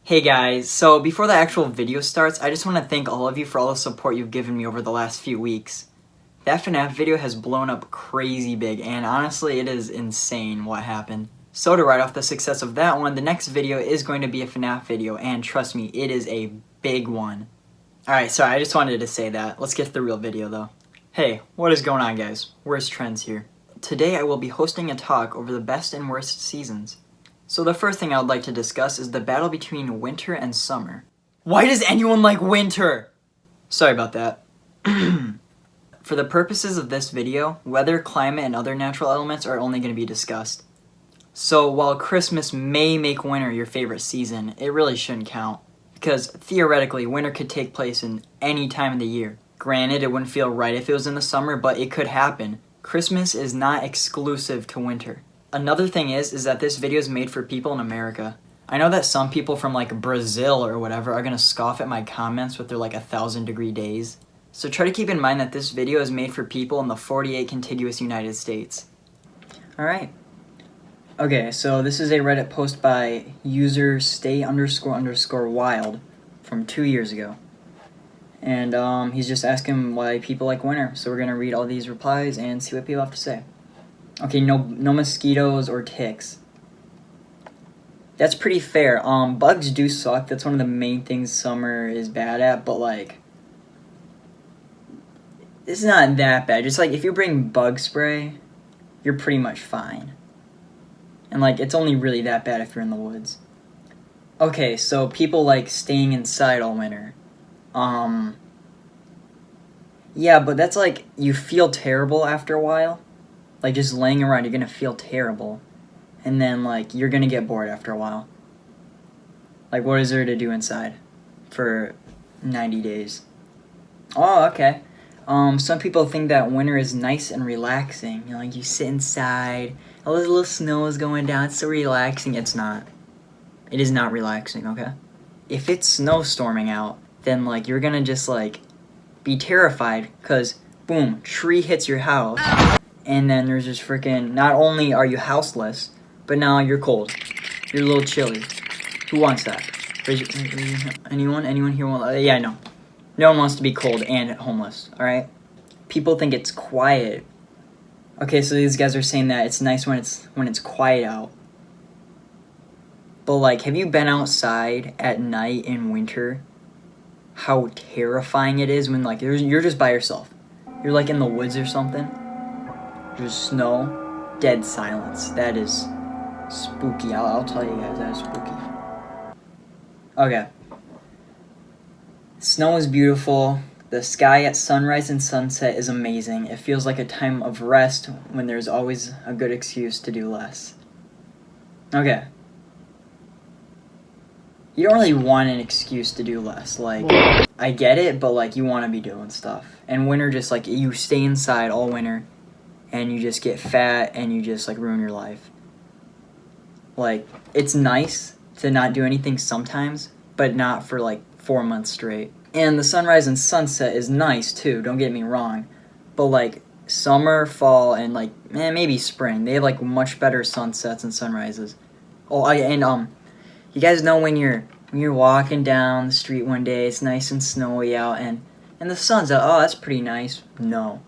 Hey guys, so before the actual video starts, I just want to thank all of you for all the support you've given me over the last few weeks. That FNAF video has blown up crazy big, and honestly it is insane what happened. So to ride off the success of that one, the next video is going to be a FNAF video, and trust me, it is a big one. Alright, sorry, I just wanted to say that. Let's get to the real video though. Hey, what is going on guys? Where's Trends here? Today I will be hosting a talk over the best and worst seasons. So the first thing I would like to discuss is the battle between winter and summer. Why does anyone like winter? Sorry about that. For the purposes of this video, weather, climate, and other natural elements are only going to be discussed. So while Christmas may make winter your favorite season, it really shouldn't count, because theoretically winter could take place in any time of the year. Granted, it wouldn't feel right if it was in the summer, but it could happen. Christmas is not exclusive to winter. Another thing is that this video is made for people in America. I know that some people from like Brazil or whatever are gonna scoff at my comments with their like 1,000-degree days. So try to keep in mind that this video is made for people in the 48 contiguous United States. Alright. Okay, so this is a Reddit post by user stay__wild from 2 years ago. And he's just asking why people like winter. So we're gonna read all these replies and see what people have to say. Okay, no mosquitoes or ticks. That's pretty fair. Bugs do suck. That's one of the main things summer is bad at, but like, it's not that bad. Just like, if you bring bug spray, you're pretty much fine. And like, it's only really that bad if you're in the woods. Okay, so people like staying inside all winter. Yeah, but that's like, you feel terrible after a while. Like, just laying around, you're gonna feel terrible. And then, like, you're gonna get bored after a while. Like, what is there to do inside for 90 days? Oh, okay. Some people think that winter is nice and relaxing. You know, like, you sit inside, all this little snow is going down, it's so relaxing. It's not. It is not relaxing, okay? If it's snowstorming out, then, like, you're gonna just, like, be terrified, because, boom, tree hits your house. And then there's just freaking, not only are you houseless, but now you're cold. You're a little chilly. Who wants that? Anyone? Anyone here want? Yeah, no. No one wants to be cold and homeless, alright? People think it's quiet. Okay, so these guys are saying that it's nice when it's quiet out. But like, have you been outside at night in winter? How terrifying it is when like, you're just by yourself. You're like in the woods or something. There's snow, dead silence. That is spooky. I'll tell you guys, that is spooky. Okay. Snow is beautiful. The sky at sunrise and sunset is amazing. It feels like a time of rest when there's always a good excuse to do less. Okay. You don't really want an excuse to do less. Like, I get it, but like, you want to be doing stuff. And winter, just like, you stay inside all winter. And you just get fat, and you just, like, ruin your life. Like, it's nice to not do anything sometimes, but not for, like, 4 months straight. And the sunrise and sunset is nice, too, don't get me wrong. But, like, summer, fall, and, like, maybe spring, they have, like, much better sunsets and sunrises. Oh, you guys know when you're walking down the street one day, it's nice and snowy out, and the sun's out, oh, that's pretty nice. No.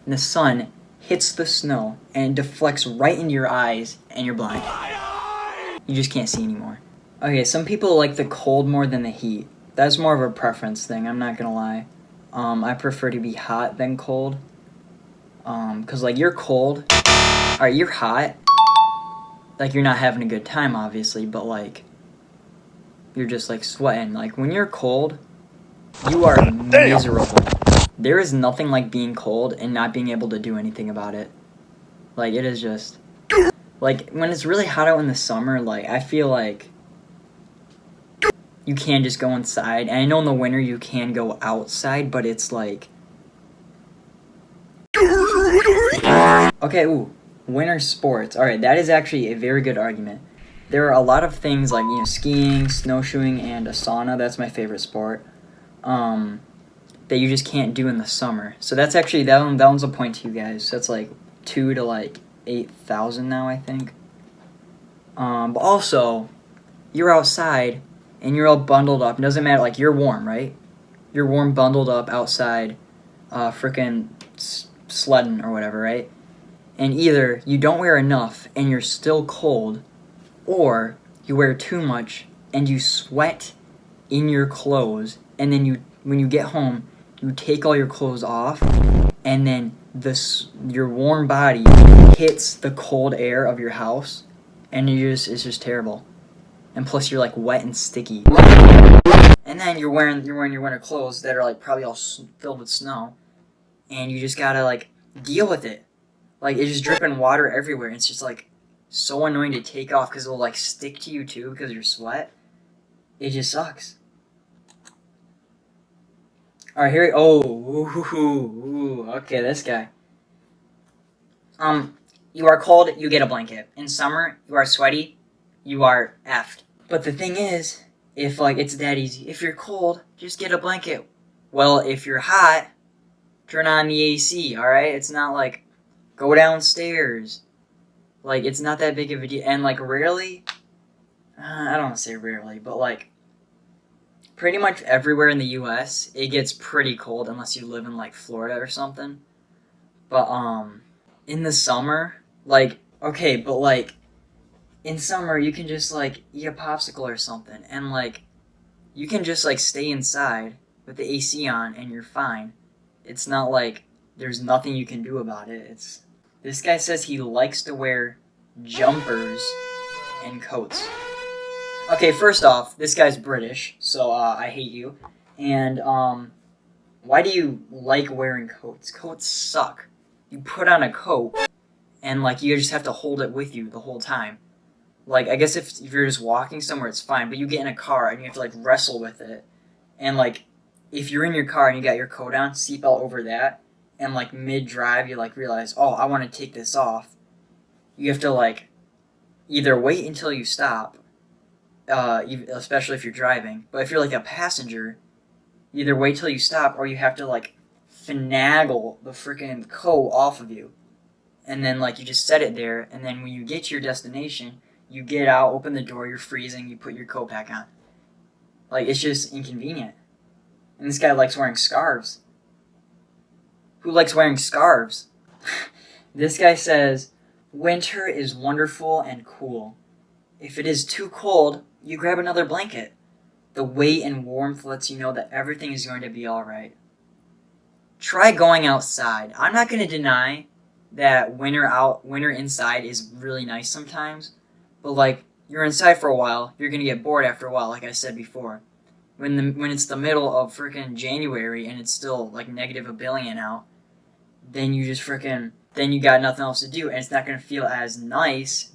And the sun hits the snow and deflects right into your eyes and you're blind. You just can't see anymore. Okay, some people like the cold more than the heat. That's more of a preference thing, I'm not gonna lie. I prefer to be hot than cold. Cause like you're cold, alright, you're hot. Like you're not having a good time obviously, but like you're just like sweating. Like when you're cold, you are miserable. There is nothing like being cold and not being able to do anything about it. Like, it is just... Like, when it's really hot out in the summer, like, I feel like you can just go inside. And I know in the winter you can go outside, but it's like... Okay, ooh. Winter sports. Alright, that is actually a very good argument. There are a lot of things like, you know, skiing, snowshoeing, and a sauna. That's my favorite sport. That you just can't do in the summer. So that's actually, that one's a point to you guys. That's like 2 to like 8,000 now, I think. But also, you're outside and you're all bundled up. It doesn't matter, like, you're warm, right? You're warm, bundled up outside, frickin' sledding or whatever, right? And either you don't wear enough and you're still cold, or you wear too much and you sweat in your clothes, and then when you get home, you take all your clothes off, and then your warm body hits the cold air of your house, and it's just terrible. And plus you're like wet and sticky. And then you're wearing your winter clothes that are like probably all filled with snow, and you just gotta like deal with it. Like, it's just dripping water everywhere, and it's just like so annoying to take off because it'll like stick to you too because of your sweat. It just sucks. Alright, here okay, this guy. You are cold, you get a blanket. In summer, you are sweaty, you are effed. But the thing is, if like it's that easy, if you're cold, just get a blanket. Well, if you're hot, turn on the AC, alright? It's not like go downstairs. Like, it's not that big of a deal. And like rarely, I don't want to say rarely, but like pretty much everywhere in the US, it gets pretty cold unless you live in like Florida or something. But in the summer, like, okay, but like in summer you can just like eat a popsicle or something, and like you can just like stay inside with the AC on and you're fine. It's not like there's nothing you can do about it. This guy says he likes to wear jumpers and coats. Okay, first off, this guy's British, so I hate you. And why do you like wearing coats? Coats suck. You put on a coat, and like you just have to hold it with you the whole time. Like, I guess if you're just walking somewhere, it's fine, but you get in a car and you have to like wrestle with it. And like, if you're in your car and you got your coat on, seatbelt over that, and like mid-drive you like realize, oh, I want to take this off. You have to like either wait until you stop, especially if you're driving. But if you're like a passenger, either wait till you stop, or you have to like finagle the freaking coat off of you, and then like you just set it there, and then when you get to your destination, you get out, open the door, you're freezing, you put your coat back on. Like, it's just inconvenient. And this guy likes wearing scarves. Who likes wearing scarves? This guy says, winter is wonderful and cool. If it is too cold, you grab another blanket. The weight and warmth lets you know that everything is going to be alright. Try going outside. I'm not going to deny that winter inside is really nice sometimes, but like, you're inside for a while, you're going to get bored after a while, like I said before. When it's the middle of freaking January and it's still like negative a billion out, then you got nothing else to do, and it's not going to feel as nice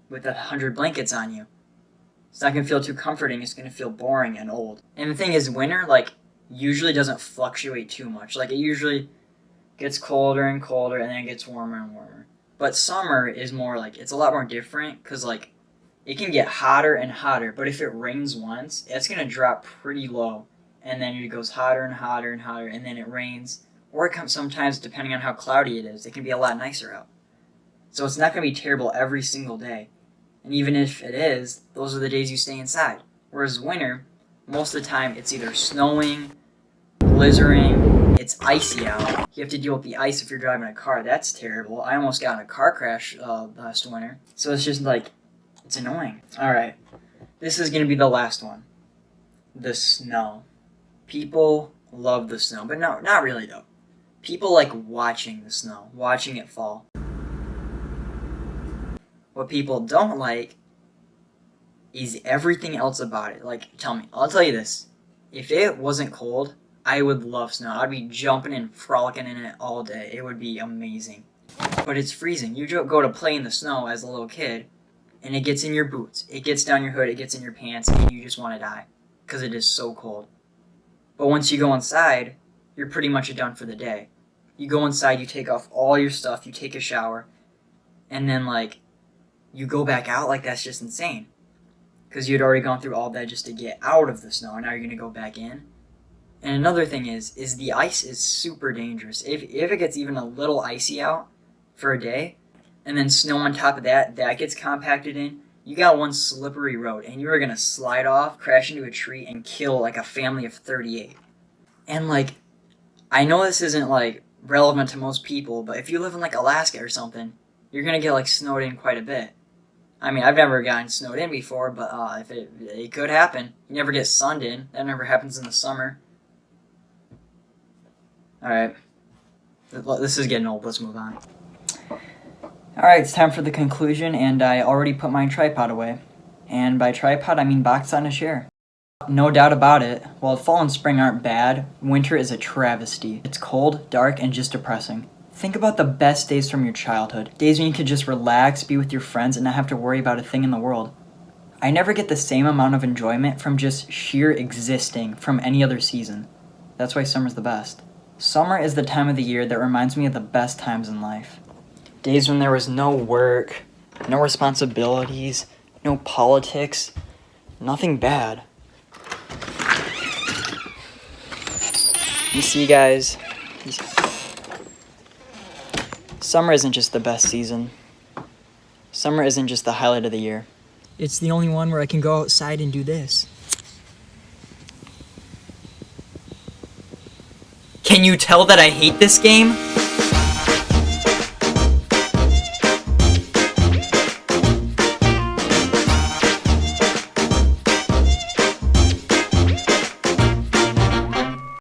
with 100 blankets on you. It's not going to feel too comforting, it's going to feel boring and old. And the thing is, winter, like, usually doesn't fluctuate too much. Like, it usually gets colder and colder, and then it gets warmer and warmer. But summer is more like, it's a lot more different, because like, it can get hotter and hotter, but if it rains once, it's going to drop pretty low, and then it goes hotter and hotter and hotter, and then it rains, or it comes sometimes, depending on how cloudy it is, it can be a lot nicer out. So it's not going to be terrible every single day. And even if it is, those are the days you stay inside. Whereas winter, most of the time, it's either snowing, blizzarding, it's icy out. You have to deal with the ice if you're driving a car. That's terrible. I almost got in a car crash last winter. So it's just like, it's annoying. Alright, this is going to be the last one. The snow. People love the snow, but no, not really though. People like watching the snow, watching it fall. What people don't like is everything else about it. Like, I'll tell you this. If it wasn't cold, I would love snow. I'd be jumping and frolicking in it all day. It would be amazing. But it's freezing. You go to play in the snow as a little kid, and it gets in your boots. It gets down your hood, it gets in your pants, and you just want to die. Because it is so cold. But once you go inside, you're pretty much done for the day. You go inside, you take off all your stuff, you take a shower, and then, like, you go back out. Like, that's just insane. Because you'd already gone through all that just to get out of the snow, and now you're going to go back in. And another thing is the ice is super dangerous. If it gets even a little icy out for a day, and then snow on top of that, that gets compacted in, You got one slippery road, and you are gonna slide off, crash into a tree, and kill like a family of 38. And like, I know this isn't like relevant to most people, but if you live in like Alaska or something, you're gonna get like snowed in quite a bit. I mean, I've never gotten snowed in before, but if it could happen. You never get sunned in. That never happens in the summer. Alright. This is getting old. Let's move on. Alright, it's time for the conclusion, and I already put my tripod away. And by tripod, I mean box on a chair. No doubt about it, while fall and spring aren't bad, winter is a travesty. It's cold, dark, and just depressing. Think about the best days from your childhood. Days when you could just relax, be with your friends, and not have to worry about a thing in the world. I never get the same amount of enjoyment from just sheer existing from any other season. That's why summer's the best. Summer is the time of the year that reminds me of the best times in life. Days when there was no work, no responsibilities, no politics, nothing bad. You see, guys, summer isn't just the best season. Summer isn't just the highlight of the year. It's the only one where I can go outside and do this. Can you tell that I hate this game?